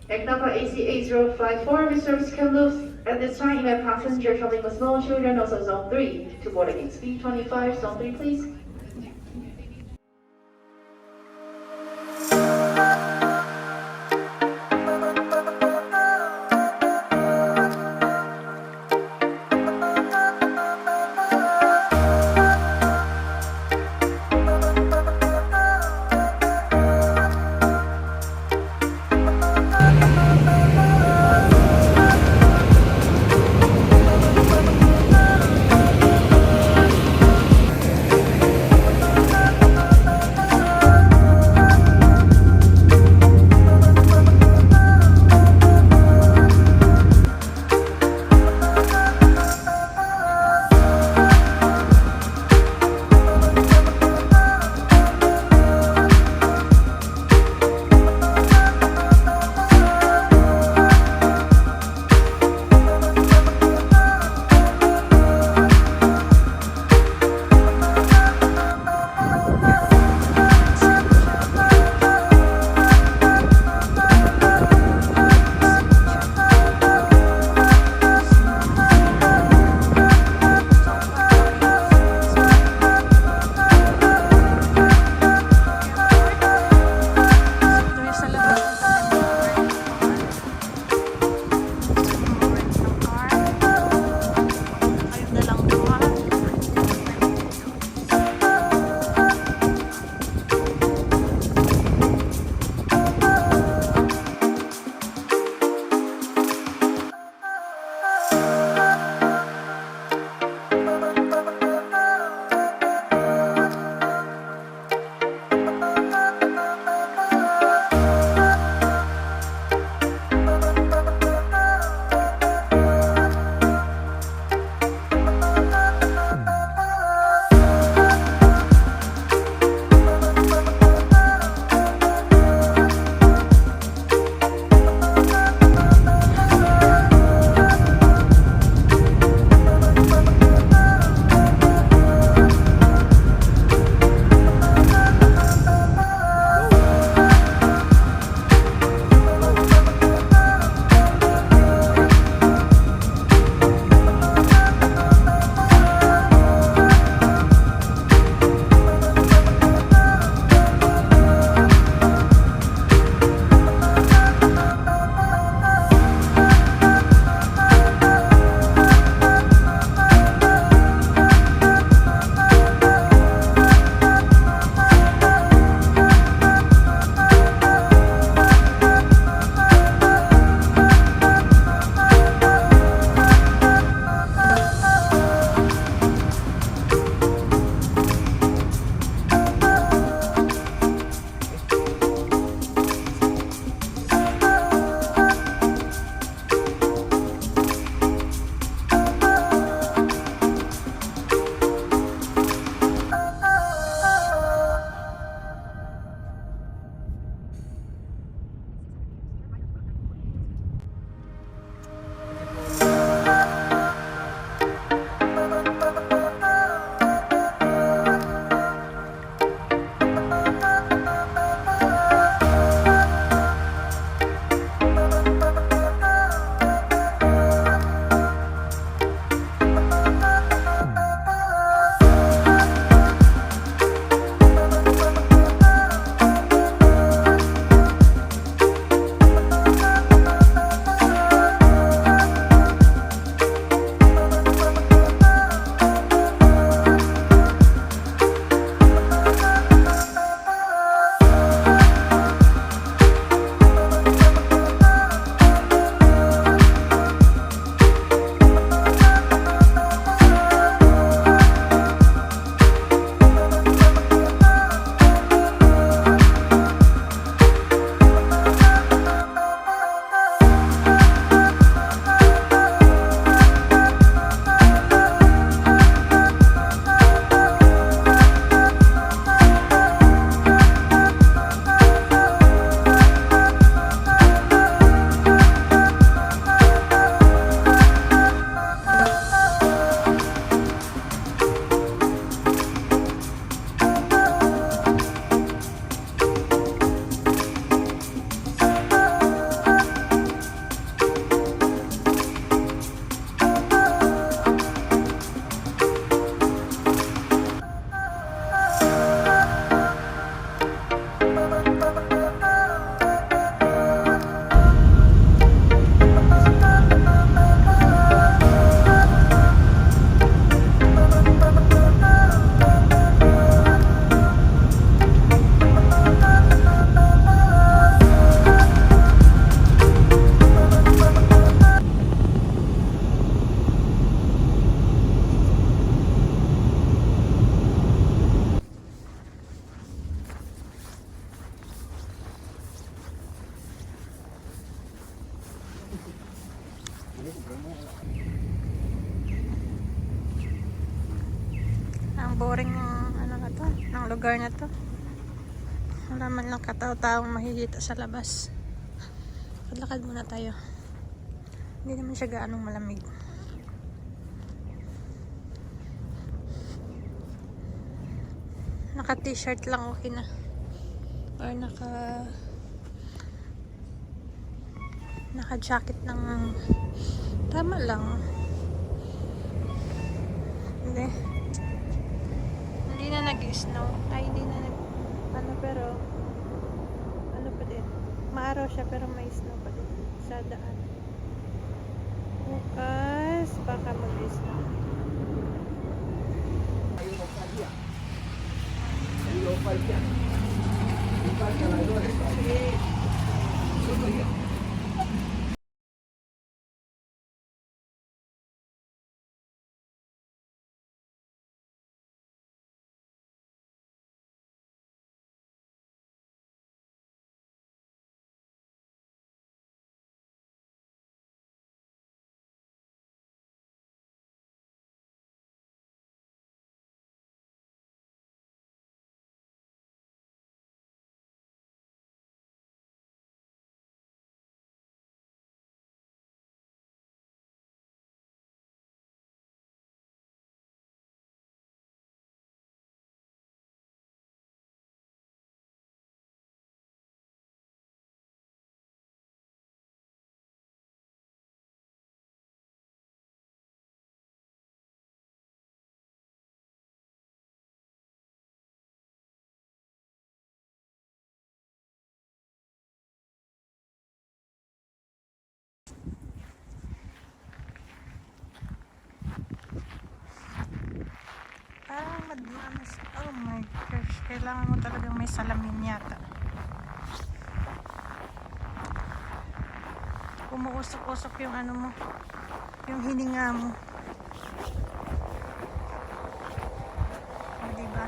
Egg number ACA054, Mr. Scanluf. At this time, you have passenger traveling with small children, also Zone 3, to board again. Speed 25, Zone 3, please. boring ng ano na to, ng lugar na to. Wala man lang katao-taong makikita sa labas. Lakad muna tayo. Hindi naman siya gaanong malamig. Naka t-shirt lang okay na. Or naka jacket ng tama lang. Hindi na nag-snow. Ay, hindi na pero ano pa din. Maaraw siya pero may snow pa din sa daan. Bukas baka mag-snow. Parang madmanas. Oh my gosh. Kailangan mo talagang may salamin yata. Umuusok-usok yung ano mo. Yung hininga mo. O, diba?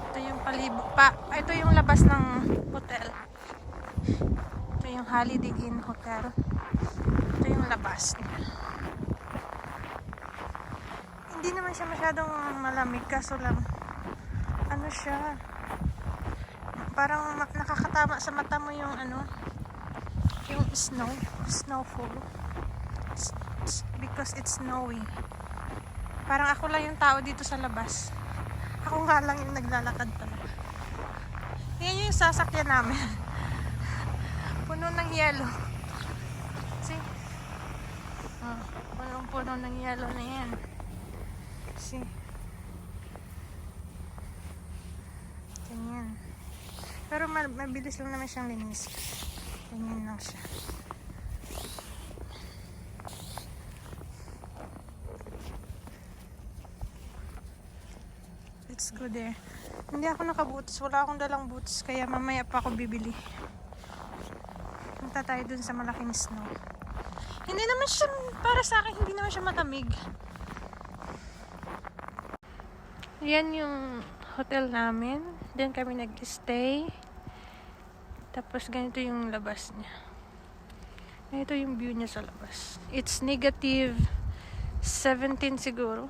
Ito yung ito yung labas ng hotel. Ito yung Holiday Inn Hotel. Ito yung labas niya. Hindi naman siya masyadong malamig, kaso lang ano siya, parang nakakatama sa mata mo yung ano, yung snowfall, because it's snowy. Parang ako lang yung tao dito sa labas, ako nga lang yung naglalakad talaga. Yan yung sasakyan namin. Puno ng yelo. See? Oh, punong-puno ng yelo na yan. See? Ganyan. Pero mabilis lang naman siyang linis. Ganyan lang siya. Let's go there. Hindi ako nakaboots. Wala akong dalang boots. Kaya mamaya pa ako bibili. Punta tayo dun sa malaking snow. Hindi naman siya, para sa akin, hindi naman siya matamig. Yan yung hotel namin. Diyan kami nag-stay. Tapos ganito yung labas niya. Ito yung view niya sa labas. It's negative 17 siguro.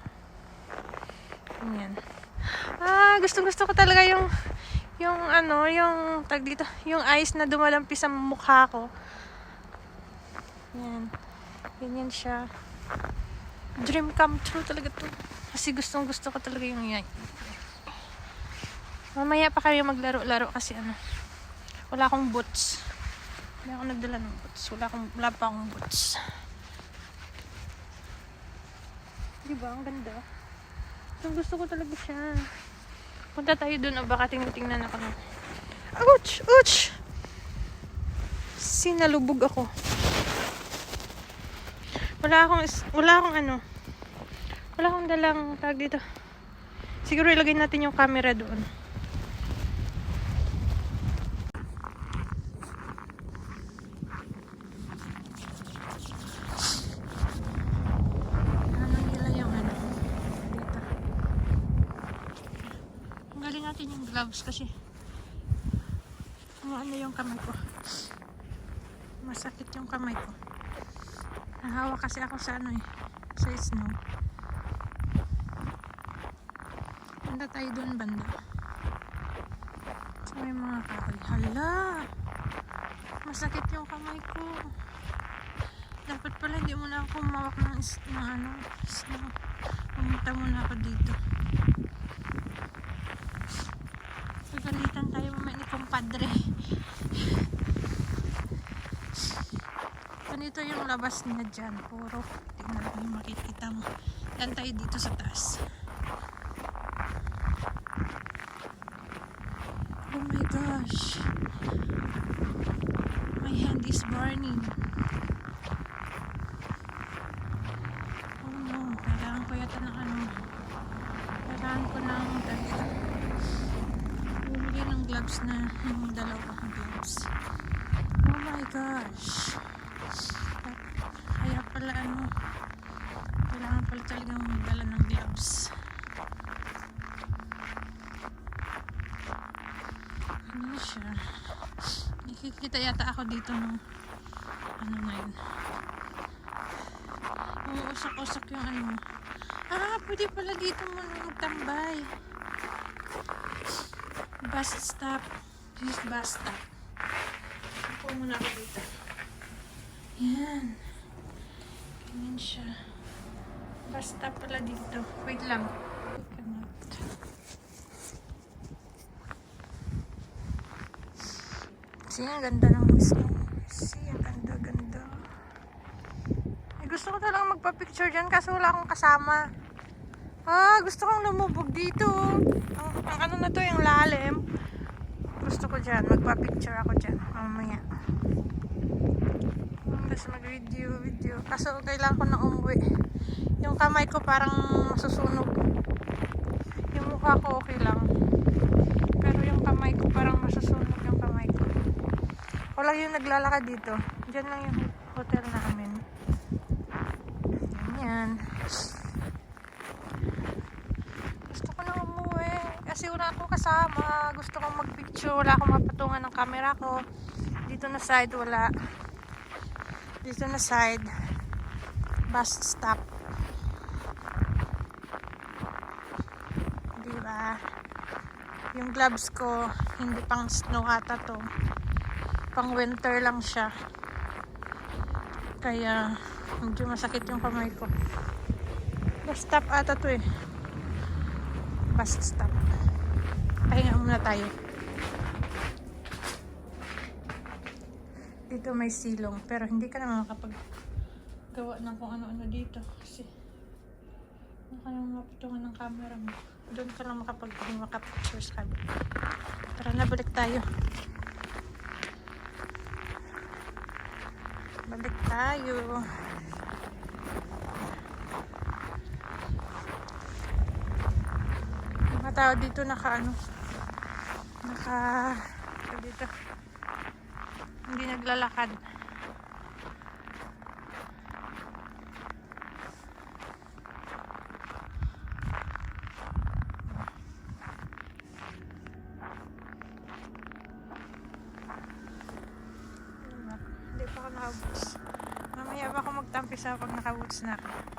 Yan. Gustong-gusto ko talaga yung ano, yung tag dito, yung ice na dumalampi sa mukha ko. Yan. Ganyan siya. Dream come true talaga to. Kasi gustong-gusto ko talaga yung yan. Mamaya pa kami maglaro-laro kasi ano, wala akong boots. Hindi ako nagdala ng boots. Wala pa akong boots. Diba? Ang ganda. Gusto ko talaga siya. Punta tayo dun o baka tingnan ako ng... Ouch! Ouch! Sinalubog ako. Wala akong dalang tag dito. Siguro ilagay natin yung camera doon. Ano nila yung ano dito. Tanggalin natin yung gloves kasi ano yung kamay ko. Masakit yung kamay ko. Nahawa kasi ako sa ano sa snow. Banda tayo doon, banda. So, may mga kahoy. Hala! Masakit yung kamay ko. Dapat pala hindi muna ako mawak ng snow. Pumunta muna ako dito. Pagalitan tayo mamaya ni kumpadre. Ganito yung labas niya dyan. Puro. Tingnan mo yung makikita mo. Dan tayo dito sa taas. Oh my gosh. My hand is burning. Oh no. Kailangan ko yata ng Kailangan ko ng bumili ng gloves na yung dalawang gloves. Oh my gosh. Kaya pala kailangan pala talagang magdala ng gloves. Ano siya? Nakikita yata ako dito ng na yun. Umuusok-usok yung pwede pala dito muna magtambay. Bus stop. This is bus stop. Upo muna ako dito. Yan. Ganyan siya. Bus stop pala dito. Wait lang. See, ang ganda ng snow. See, ang ganda. Gusto ko talagang magpa-picture dyan kasi wala akong kasama. Gusto kong lumubog dito. Ang ano na to, yung lalim. Gusto ko dyan. Magpa-picture ako dyan. Mamaya. Gusto mag-video. Kaso kailangan ko na umuwi. Yung kamay ko parang masusunog. Yung mukha ko okay lang. Pero yung kamay ko parang masusunog yung kamay ko. Wala yung naglalakad dito. Diyan lang yung hotel namin. Ganyan. Gusto ko na umuwi. Kasi wala akong kasama. Gusto kong mag-picture. Wala akong mapatungan ng camera ko. Dito na side wala. Dito na side. Bus stop. Diba? Yung gloves ko, hindi pang snow ata to. Pang winter lang siya. Kaya medyo masakit yung kamay ko. Bus stop ata to eh. Bus stop. Pahinga muna tayo. Dito may silong. Pero hindi ka naman makapaggawa ng kung ano-ano dito. Kasi hindi ka naman mapatungan ng camera mo. Doon ka lang makapag-picture sa kabila. Tara na, balik tayo. Balik tayo. Mga tao dito dito hindi naglalakad. Hindi pa ako nakaboots. Mamaya ba ako magtampi sa pag nakaboots na ako.